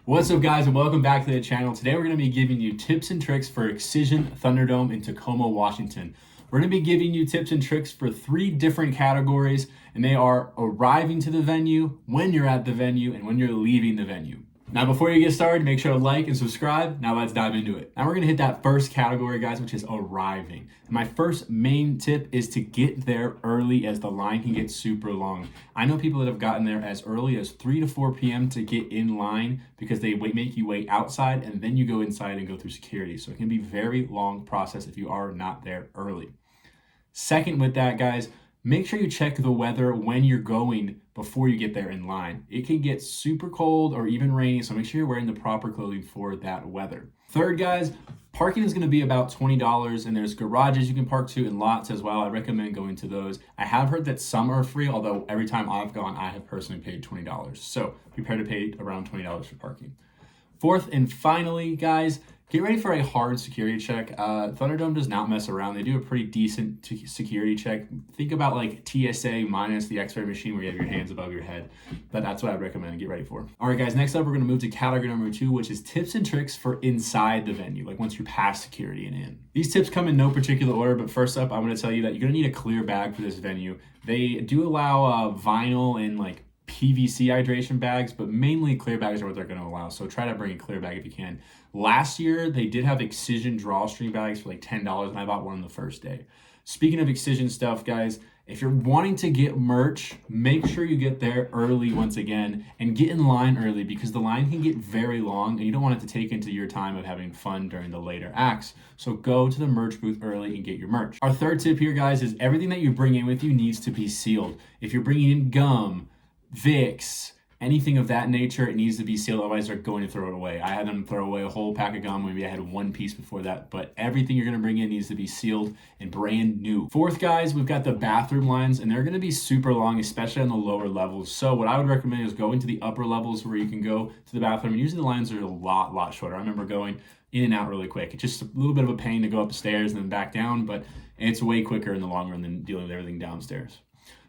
What's up, guys, and welcome back to the channel. Today we're going to be giving you tips and tricks for Excision Thunderdome in Tacoma, Washington. We're going to be giving you tips and tricks for 3 different categories, and they are arriving to the venue, when you're at the venue, and when you're leaving the venue. Now, before you get started, make sure to like and subscribe. Now let's dive into it. Now we're gonna hit that first category, guys, which is arriving. And my first main tip is to get there early, as the line can get super long. I know people that have gotten there as early as 3 to 4 p.m. to get in line because they make you wait outside and then you go inside and go through security. So it can be a very long process if you are not there early. Second with that, guys, make sure you check the weather when you're going before you get there in line. It can get super cold or even rainy, so make sure you're wearing the proper clothing for that weather. Third, guys, parking is going to be about $20, and there's garages you can park to and lots as well. I recommend going to those. I have heard that some are free, although every time I've gone, I have personally paid $20. So prepare to pay around $20 for parking. Fourth and finally, guys, get ready for a hard security check. Thunderdome does not mess around. They do a pretty decent security check. Think about like TSA minus the X-ray machine where you have your hands above your head. But that's what I'd recommend. Get ready for. All right, guys, next up, we're going to move to category number 2, which is tips and tricks for inside the venue, like once you're past security and in. These tips come in no particular order, but first up, I'm going to tell you that you're going to need a clear bag for this venue. They do allow vinyl and like PVC hydration bags, but mainly clear bags are what they're going to allow. So try to bring a clear bag if you can. Last year, they did have Excision drawstring bags for like $10, and I bought one on the first day. Speaking of Excision stuff, guys, if you're wanting to get merch, make sure you get there early once again and get in line early, because the line can get very long and you don't want it to take into your time of having fun during the later acts. So go to the merch booth early and get your merch. Our third tip here, guys, is everything that you bring in with you needs to be sealed. If you're bringing in gum, Vicks, anything of that nature, it needs to be sealed, otherwise they're going to throw it away. I had them throw away a whole pack of gum. Maybe I had one piece before that, but everything you're going to bring in needs to be sealed and brand new. Fourth, guys, we've got the bathroom lines, and they're going to be super long, especially on the lower levels. So what I would recommend is going to the upper levels where you can go to the bathroom, and usually the lines are a lot shorter. I remember going in and out really quick. It's just a little bit of a pain to go up the stairs and then back down, but it's way quicker in the long run than dealing with everything downstairs.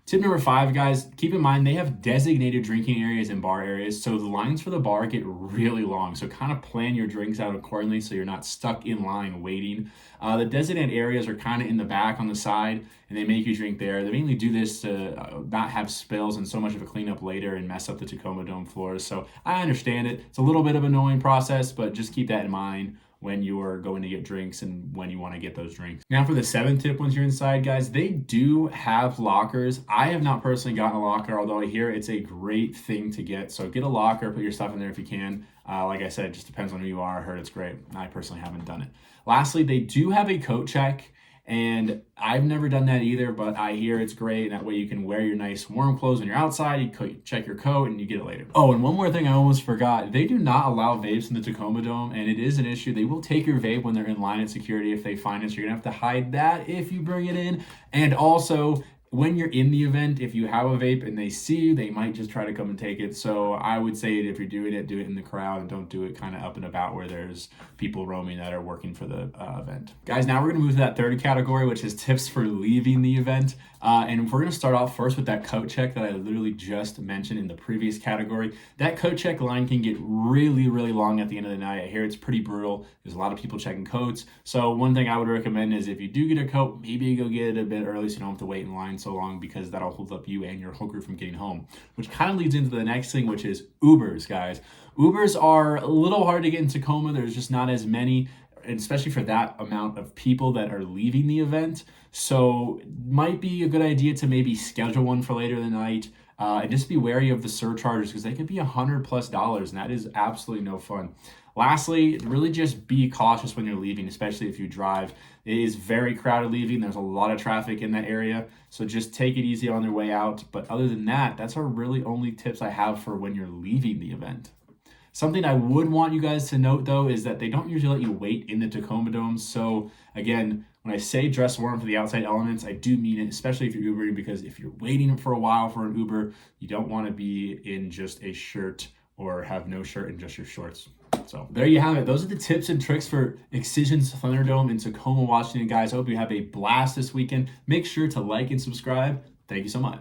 Tip number 5, guys, keep in mind they have designated drinking areas and bar areas, so the lines for the bar get really long. So kind of plan your drinks out accordingly so you're not stuck in line waiting. The designated areas are kind of in the back on the side, and they make you drink there. They mainly do this to not have spills and so much of a cleanup later and mess up the Tacoma Dome floors. So I understand it. It's a little bit of an annoying process, but just keep that in mind when you are going to get drinks and when you want to get those drinks. Now for the 7th tip, once you're inside, guys, they do have lockers. I have not personally gotten a locker, although I hear it's a great thing to get. So get a locker, put your stuff in there if you can. Like I said, it just depends on who you are. I heard it's great. I personally haven't done it. Lastly, they do have a coat check, and I've never done that either, but I hear it's great. And that way you can wear your nice warm clothes when you're outside, you check your coat, and you get it later. Oh, and one more thing I almost forgot. They do not allow vapes in the Tacoma Dome, and it is an issue. They will take your vape when they're in line at security if they find it, so you're gonna have to hide that if you bring it in. And also, when you're in the event, if you have a vape and they see you, they might just try to come and take it. So I would say if you're doing it, do it in the crowd and don't do it kind of up and about where there's people roaming that are working for the event. Guys, now we're going to move to that third category, which is tips for leaving the event. And we're going to start off first with that coat check that I literally just mentioned in the previous category. That coat check line can get really long at the end of the night. I hear it's pretty brutal. There's a lot of people checking coats. So one thing I would recommend is if you do get a coat, maybe you go get it a bit early so you don't have to wait in line so long, because that'll hold up you and your whole group from getting home. Which kind of leads into the next thing, which is Ubers, guys. Ubers are a little hard to get in Tacoma. There's just not as many, and especially for that amount of people that are leaving the event. So might be a good idea to maybe schedule one for later in the night. And just be wary of the surcharges, because they could be $100+, and that is absolutely no fun. Lastly, really just be cautious when you're leaving, especially if you drive. It is very crowded leaving. There's a lot of traffic in that area, so just take it easy on your way out. But other than that, that's our really only tips I have for when you're leaving the event. Something I would want you guys to note, though, is that they don't usually let you wait in the Tacoma Dome. So again, when I say dress warm for the outside elements, I do mean it, especially if you're Ubering, because if you're waiting for a while for an Uber, you don't want to be in just a shirt or have no shirt and just your shorts. So there you have it. Those are the tips and tricks for Excisons Thunderdome in Tacoma, Washington. Guys, I hope you have a blast this weekend. Make sure to like and subscribe. Thank you so much.